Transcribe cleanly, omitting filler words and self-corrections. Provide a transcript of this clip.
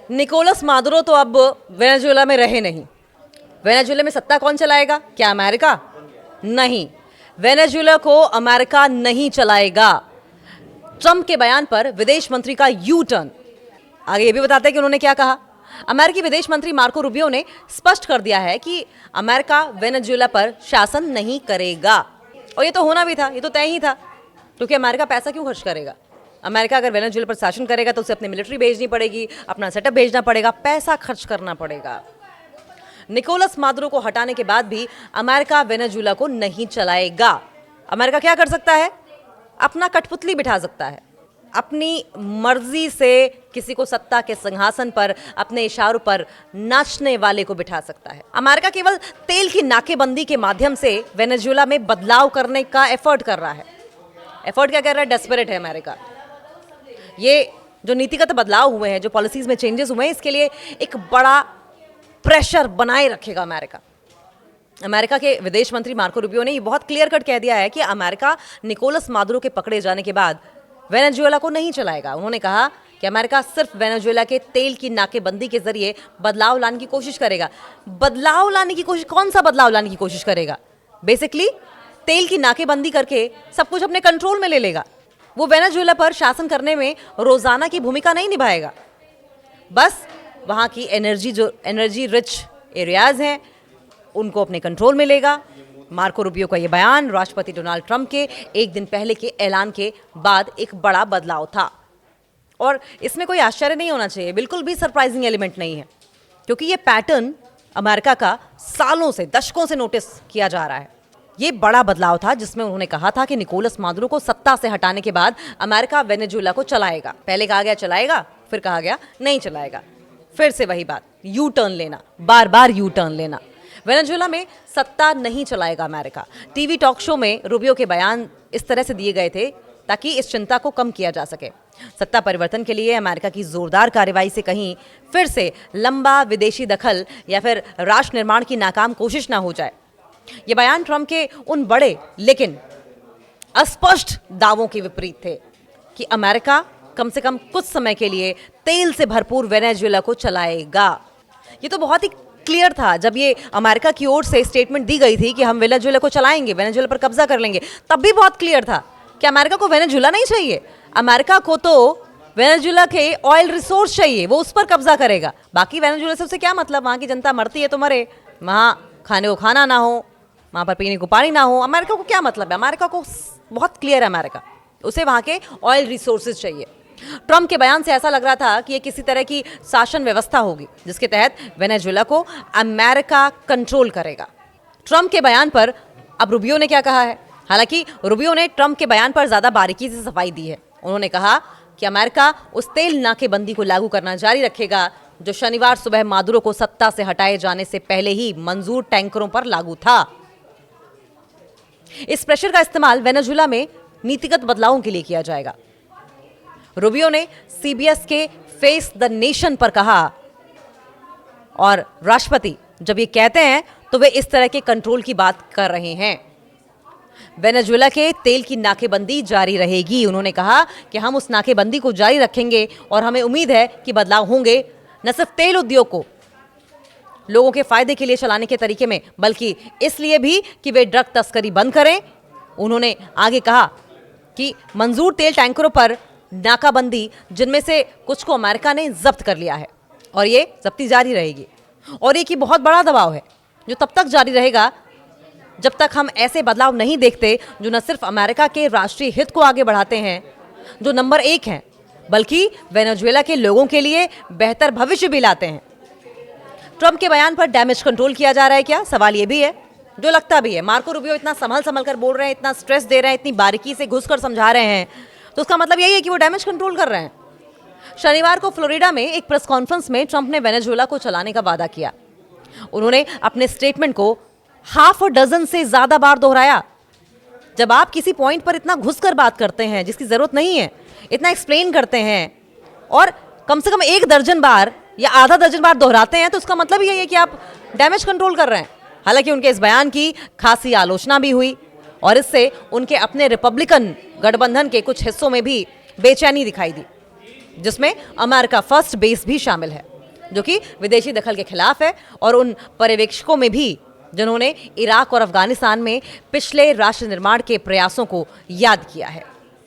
Nicolas Maduro तो अब Venezuela में रहे नहीं। वेनेजुएला में सत्ता कौन चलाएगा? क्या अमेरिका? नहीं, वेनेजुएला को अमेरिका नहीं चलाएगा। ट्रंप के बयान पर विदेश मंत्री का यू टर्न। आगे ये भी बताते हैं कि उन्होंने क्या कहा। अमेरिकी विदेश मंत्री मार्को रूबियो ने स्पष्ट कर दिया है कि अमेरिका वेनेजुएला पर शासन नहीं करेगा। और ये तो होना भी था, ये तो तय ही था, क्योंकि अमेरिका पैसा क्यों खर्च करेगा? अमेरिका अगर वेनेजुएला पर शासन करेगा तो उसे अपनी मिलिट्री भेजनी पड़ेगी, अपना सेटअप भेजना पड़ेगा, पैसा खर्च करना पड़ेगा। निकोलस मादुरो को हटाने के बाद भी अमेरिका वेनेजुएला को नहीं चलाएगा। अमेरिका क्या कर सकता है? अपना कठपुतली बिठा सकता है, अपनी मर्जी से किसी को सत्ता के सिंहासन पर अपने इशारों पर नाचने वाले को बिठा सकता है। अमेरिका केवल तेल की नाकेबंदी के माध्यम से वेनेजुएला में बदलाव करने का एफर्ट कर रहा है। एफर्ट क्या कर रहा है? डेस्परेट है अमेरिका। ये जो नीतिगत बदलाव हुए हैं, जो पॉलिसीज में चेंजेस हुए हैं, इसके लिए एक बड़ा प्रेशर बनाए रखेगा अमेरिका। अमेरिका के विदेश मंत्री मार्को रूबियो ने ये बहुत क्लियर कट कह दिया है कि अमेरिका निकोलस मादुरो के पकड़े जाने के बाद वेनेजुएला को नहीं चलाएगा। उन्होंने कहा कि अमेरिका सिर्फ वेनेजुएला के तेल की नाकेबंदी के जरिए बदलाव लाने की कोशिश करेगा। बदलाव लाने की कोशिश? कौन सा बदलाव लाने की कोशिश करेगा? बेसिकली तेल की नाकेबंदी करके सब कुछ अपने कंट्रोल में ले लेगा। वो वेनेजुएला पर शासन करने में रोजाना की भूमिका नहीं निभाएगा, बस वहाँ की एनर्जी रिच एरियाज हैं उनको अपने कंट्रोल में लेगा। मार्को रूबियो का ये बयान राष्ट्रपति डोनाल्ड ट्रंप के एक दिन पहले के ऐलान के बाद एक बड़ा बदलाव था, और इसमें कोई आश्चर्य नहीं होना चाहिए, बिल्कुल भी सरप्राइजिंग एलिमेंट नहीं है, क्योंकि ये पैटर्न अमेरिका का सालों से, दशकों से नोटिस किया जा रहा है। ये बड़ा बदलाव था जिसमें उन्होंने कहा था कि निकोलस मादुरो को सत्ता से हटाने के बाद अमेरिका वेनेजुएला को चलाएगा। पहले कहा गया चलाएगा, फिर कहा गया नहीं चलाएगा, फिर से वही बात, यू टर्न लेना, बार बार यू टर्न लेना। वेनेजुएला में सत्ता नहीं चलाएगा अमेरिका। टीवी टॉक शो में रूबियो के बयान इस तरह से दिए गए थे ताकि इस चिंता को कम किया जा सके। सत्ता परिवर्तन के लिए अमेरिका की जोरदार कार्रवाई से कहीं फिर से लंबा विदेशी दखल या फिर राष्ट्र निर्माण की नाकाम कोशिश ना हो जाए। ये बयान ट्रंप के उन बड़े लेकिन अस्पष्ट दावों के विपरीत थे कि अमेरिका कम से कम कुछ समय के लिए तेल से भरपूर वेनेजुएला को चलाएगा। ये तो बहुत ही क्लियर था जब ये अमेरिका की ओर से स्टेटमेंट दी गई थी कि हम वेनेजुएला को चलाएंगे, वेनेजुएला पर कब्जा कर लेंगे, तब भी बहुत क्लियर था कि अमेरिका को वेनेजुएला नहीं चाहिए। अमेरिका को तो वेनेजुएला के ऑयल रिसोर्स चाहिए, वो उस पर कब्जा करेगा। बाकी वेनेजुएला से उसे क्या मतलब? वहाँ की जनता मरती है तो मरे, वहाँ खाने को खाना ना हो, वहाँ पर पीने को पानी ना हो, अमेरिका को क्या मतलब है? अमेरिका को बहुत क्लियर है, अमेरिका उसे वहाँ के ऑयल रिसोर्सेज चाहिए। ट्रंप के बयान से ऐसा लग रहा था कि ये किसी तरह की शासन व्यवस्था होगी जिसके तहत वेनेजुएला को अमेरिका कंट्रोल करेगा। ट्रंप के बयान पर अब रूबियो ने क्या कहा है? हालांकि रूबियो ने ट्रंप के बयान पर ज्यादा बारीकी से सफाई दी है। उन्होंने कहा कि अमेरिका उस तेल नाकेबंदी को लागू करना जारी रखेगा जो शनिवार सुबह मादुरो को सत्ता से हटाए जाने से पहले ही मंजूर टैंकरों पर लागू था। इस प्रेशर का इस्तेमाल वेनेजुएला में नीतिगत बदलावों के लिए किया जाएगा। रूबियो ने सीबीएस के फेस द नेशन पर कहा, और राष्ट्रपति जब ये कहते हैं तो वे इस तरह के कंट्रोल की बात कर रहे हैं। वेनेजुएला के तेल की नाकेबंदी जारी रहेगी। उन्होंने कहा कि हम उस नाकेबंदी को जारी रखेंगे और हमें उम्मीद है कि बदलाव होंगे, न सिर्फ तेल उद्योग को लोगों के फायदे के लिए चलाने के तरीके में, बल्कि इसलिए भी कि वे ड्रग तस्करी बंद करें। उन्होंने आगे कहा कि मंजूर तेल टैंकरों पर नाकाबंदी, जिनमें से कुछ को अमेरिका ने जब्त कर लिया है, और ये जब्ती जारी रहेगी। और एक ही बहुत बड़ा दबाव है जो तब तक जारी रहेगा जब तक हम ऐसे बदलाव नहीं देखते जो न सिर्फ अमेरिका के राष्ट्रीय हित को आगे बढ़ाते हैं, जो नंबर 1 हैं, बल्कि वेनेजुएला के लोगों के लिए बेहतर भविष्य भी लाते हैं। ट्रंप के बयान पर डैमेज कंट्रोल किया जा रहा है क्या? सवाल ये भी है, जो लगता भी है। मार्को रूबियो इतना संभल कर बोल रहे हैं, इतना स्ट्रेस दे रहे हैं, इतनी बारीकी से घुसकर समझा रहे हैं, तो उसका मतलब यही है कि वो डैमेज कंट्रोल कर रहे हैं। शनिवार को फ्लोरिडा में एक प्रेस कॉन्फ्रेंस में ट्रंप ने वेनेजुएला को चलाने का वादा किया। उन्होंने अपने स्टेटमेंट को हाफ डजन से ज्यादा बार दोहराया। जब आप किसी पॉइंट पर इतना घुसकर बात करते हैं जिसकी जरूरत नहीं है, इतना एक्सप्लेन करते हैं और कम से कम 1 दर्जन बार या आधा दर्जन बार दोहराते हैं, तो उसका मतलब यही है कि आप डैमेज कंट्रोल कर रहे हैं। हालांकि उनके इस बयान की खासी आलोचना भी हुई और इससे उनके अपने रिपब्लिकन गठबंधन के कुछ हिस्सों में भी बेचैनी दिखाई दी, जिसमें अमेरिका फर्स्ट बेस भी शामिल है। जो कि विदेशी दखल के खिलाफ है, और उन पर्यवेक्षकों में भी जिन्होंने इराक और अफगानिस्तान में पिछले राष्ट्र निर्माण के प्रयासों को याद किया है।